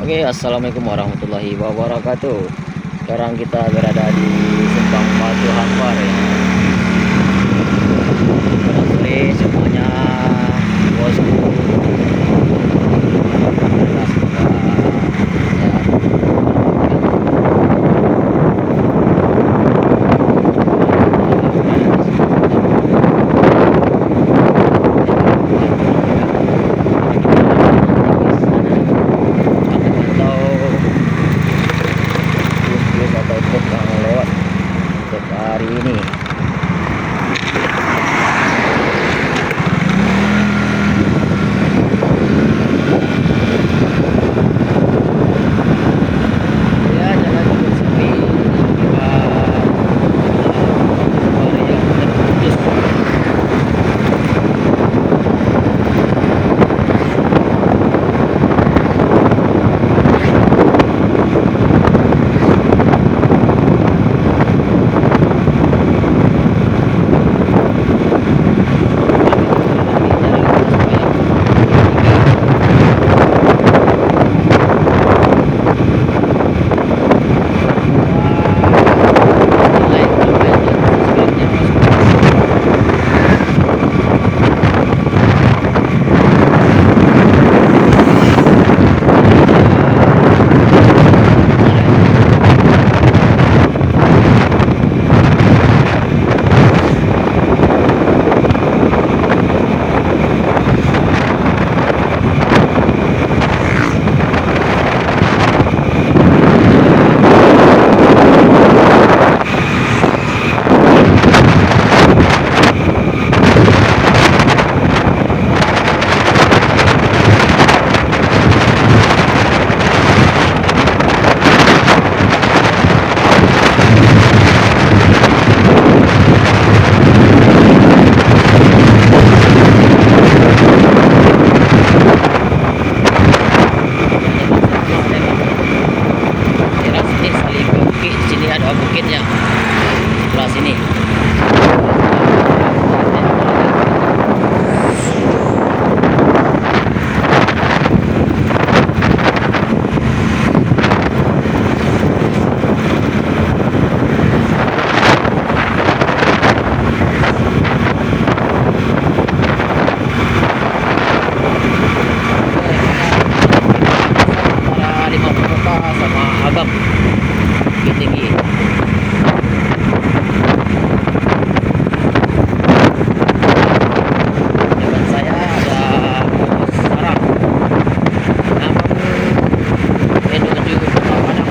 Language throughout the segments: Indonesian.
Oke, assalamualaikum warahmatullahi wabarakatuh. Sekarang kita berada di Simpang Batu Hampar ya. Selamat sore semuanya, bosku. Atau truk yang lewat untuk hari ini. Ya, jalan cukup sepi akibat yang terputus. Di sini ada bukitnya sebelah sini. Antara 50 kota sama Agam Bukit Tinggi. Depan saya ada pos sarang yang menuju Kota Padang.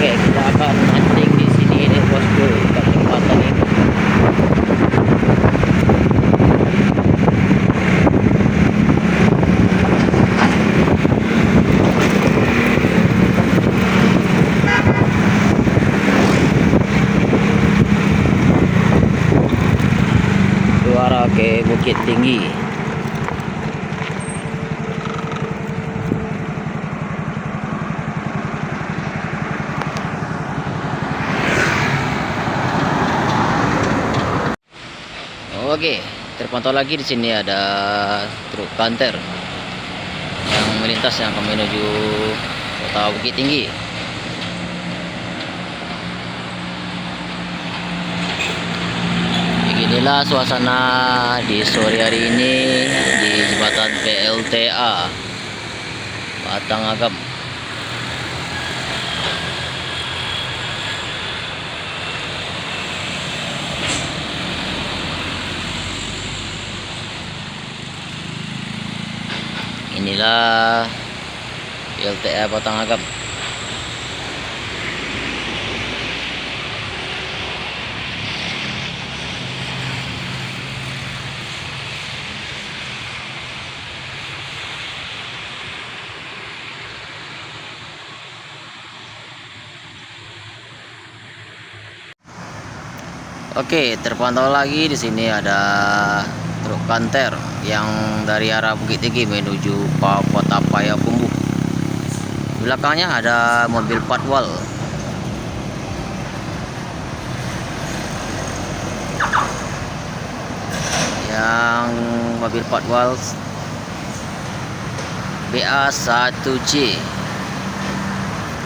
Oke, kita akan mancing di sini nih bosku, kesempatan ini. Suara ke Bukit Tinggi. Oke, terpantau lagi di sini ada truk kanter yang melintas yang akan menuju Kota Bukit Tinggi. Beginilah suasana di sore hari ini di jembatan PLTA Batang Agam. Inilah PLTA Batang Agam. Oke, terpantau lagi di sini ada truk kanter yang dari arah Bukit Tinggi menuju Kota Payakumbuh. Di belakangnya ada mobil patwal. Yang mobil patwal BA1C.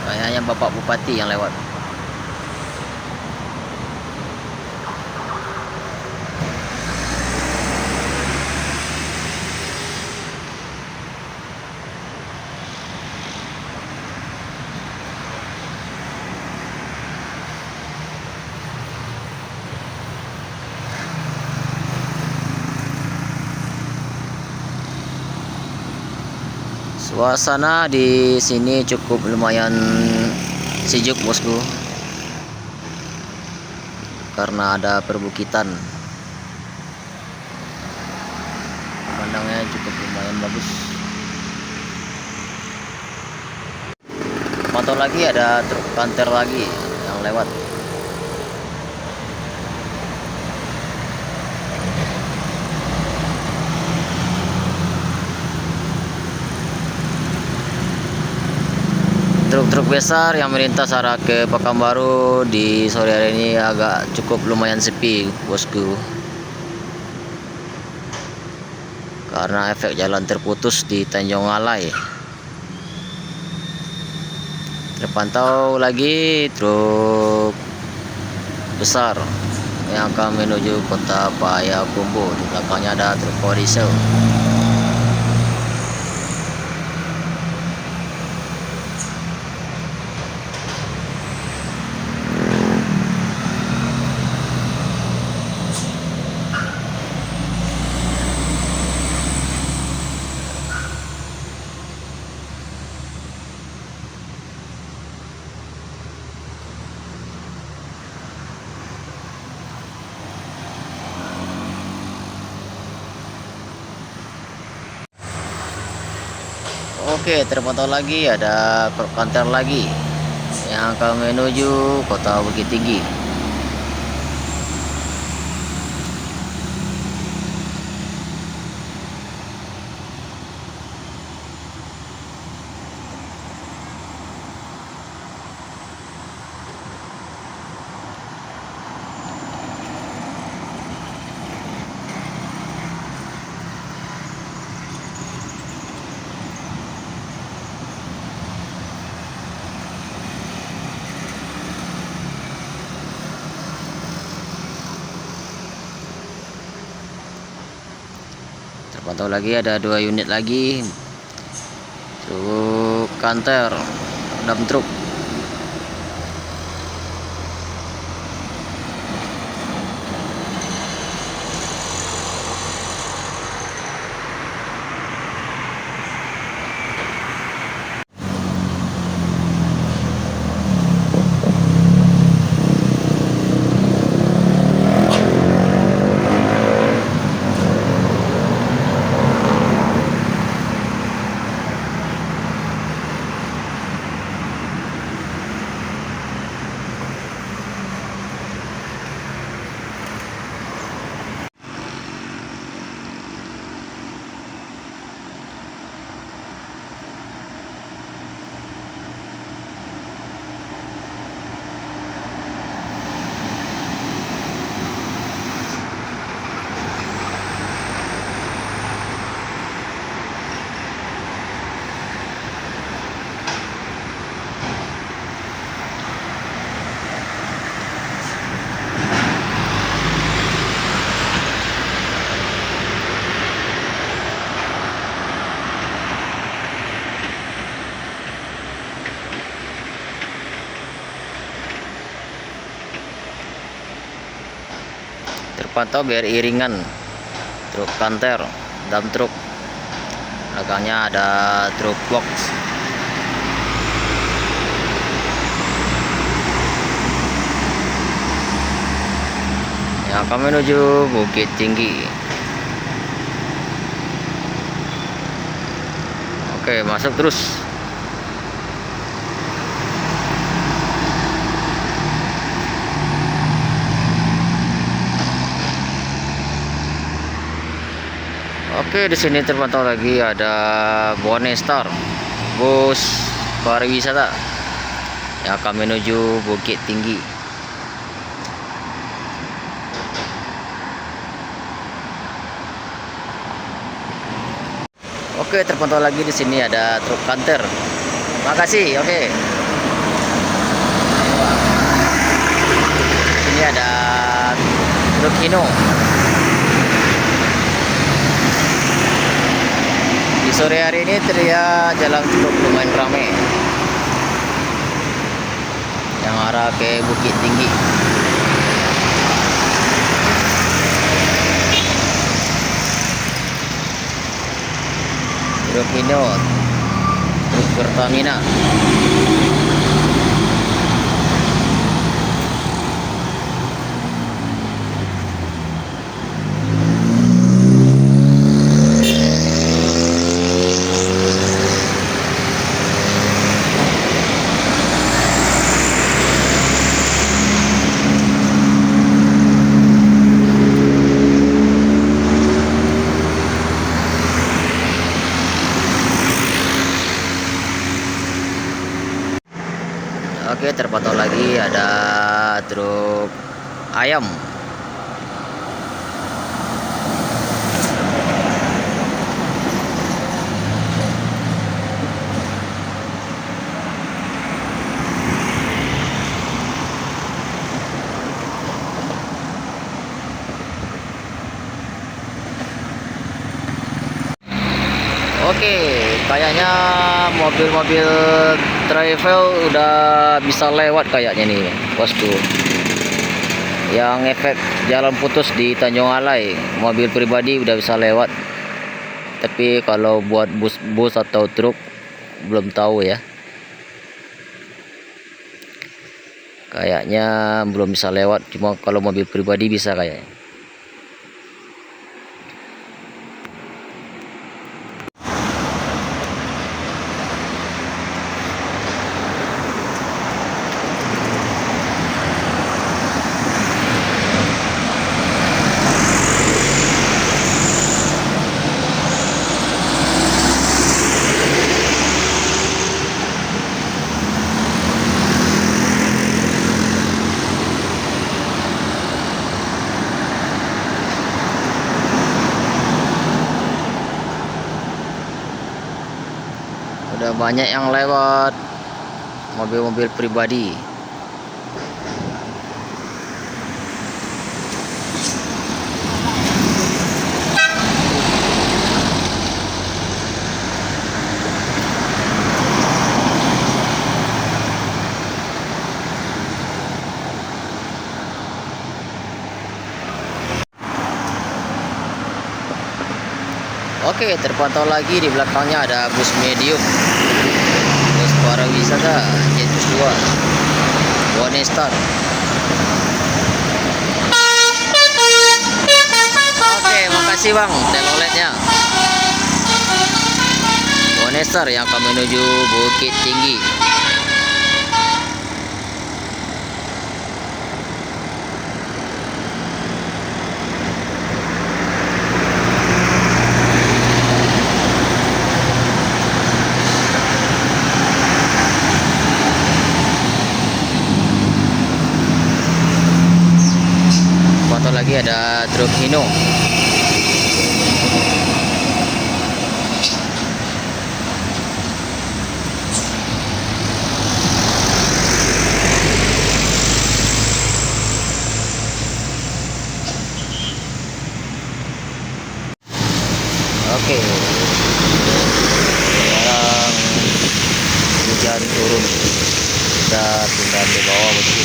Kayaknya Bapak Bupati yang lewat. Suasana di sini cukup lumayan sejuk, bosku, karena ada perbukitan. Pemandangannya cukup lumayan bagus. Pantau lagi ada truk kanter lagi yang lewat. Truk-truk besar yang melintas arah ke Pekanbaru di sore hari ini agak cukup lumayan sepi, bosku, karena efek jalan terputus di Tanjung Alai. Terpantau lagi truk besar yang akan menuju Kota Payakumbuh. Di belakangnya ada truk diesel. Oke, terpantau lagi ada truk kanter lagi yang akan menuju Kota Bukit Tinggi. Terpantau lagi ada 2 unit lagi truk kanter, dump truk. Terpantau BRI ringan, truk kanter, dump truk. Belakangnya ada truk box. Yang akan menuju Bukit Tinggi. Oke, masuk terus. Oke, di sini terpantau lagi ada Bone Star, bus pariwisata yang akan menuju Bukit Tinggi. Oke, terpantau lagi di sini ada truk kanter. Makasih. Oke. Ini ada truk Hino. Di sore hari ini terlihat jalan cukup lumayan ramai yang arah ke Bukit Tinggi. Truk Hino, truk Pertamina. Oke, terpantau lagi ada truk ayam. Oke, kayaknya mobil-mobil travel udah bisa lewat kayaknya nih, bosku. Yang efek jalan putus di Tanjung Alai, mobil pribadi udah bisa lewat. Tapi kalau buat bus atau truk belum tahu ya. Kayaknya belum bisa lewat, cuma kalau mobil pribadi bisa kayaknya. Udah banyak yang lewat mobil-mobil pribadi. Oke, terpantau lagi di belakangnya ada bus medium, bus pariwisata Jetus 2 Bone Star. Oke, makasih bang teloletnya. Bone Star yang akan menuju Bukit Tinggi. Atau lagi ada truk Hino. Oke, sekarang hujan turun, kita tinggal di bawah begitu.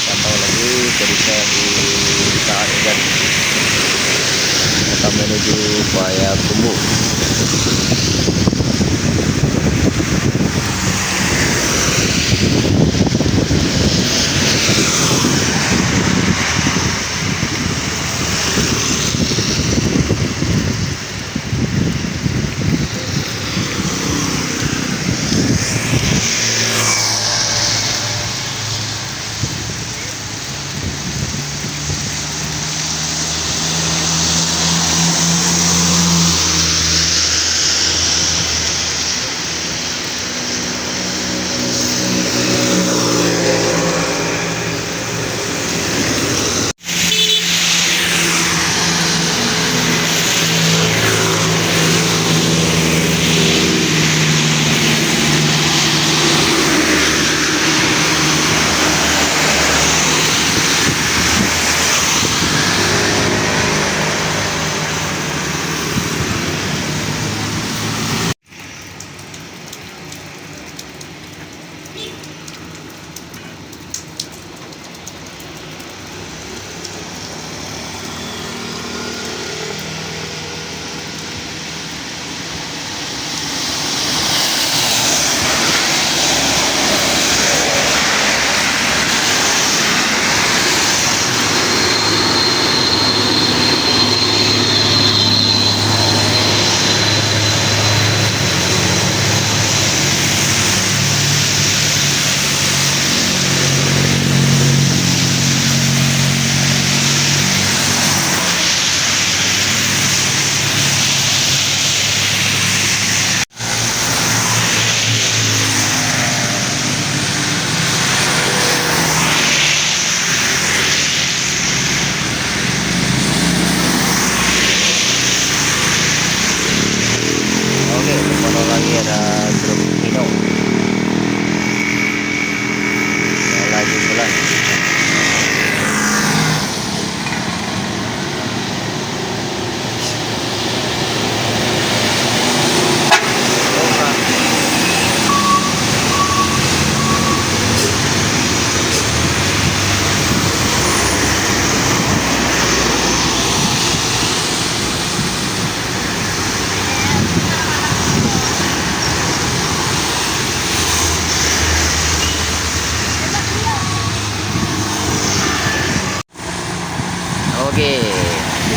Pantau lagi kondisi di saat hujan. Kita menuju Payakumbuh.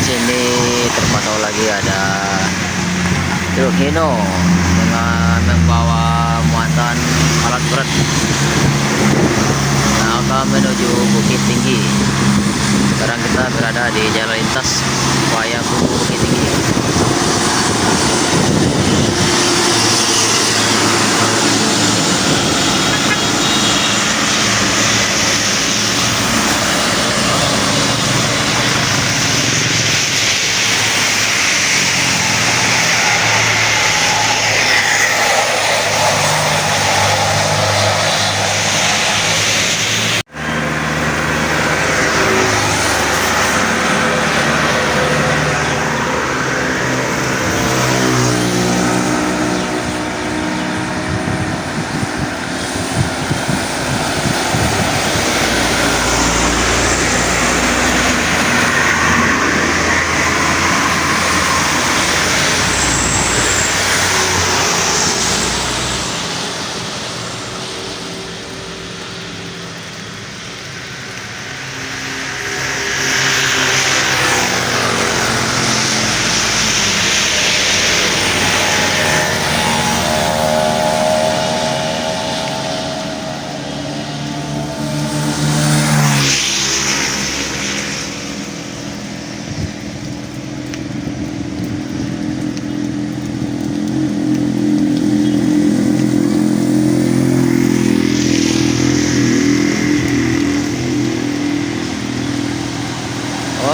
sini terpantau lagi ada truk Hino dengan membawa muatan alat berat. Nah, akan menuju Bukit Tinggi. Sekarang kita berada di jalan lintas Payakumbuh Bukit Tinggi.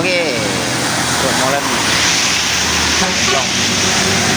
Oke, truk molen long.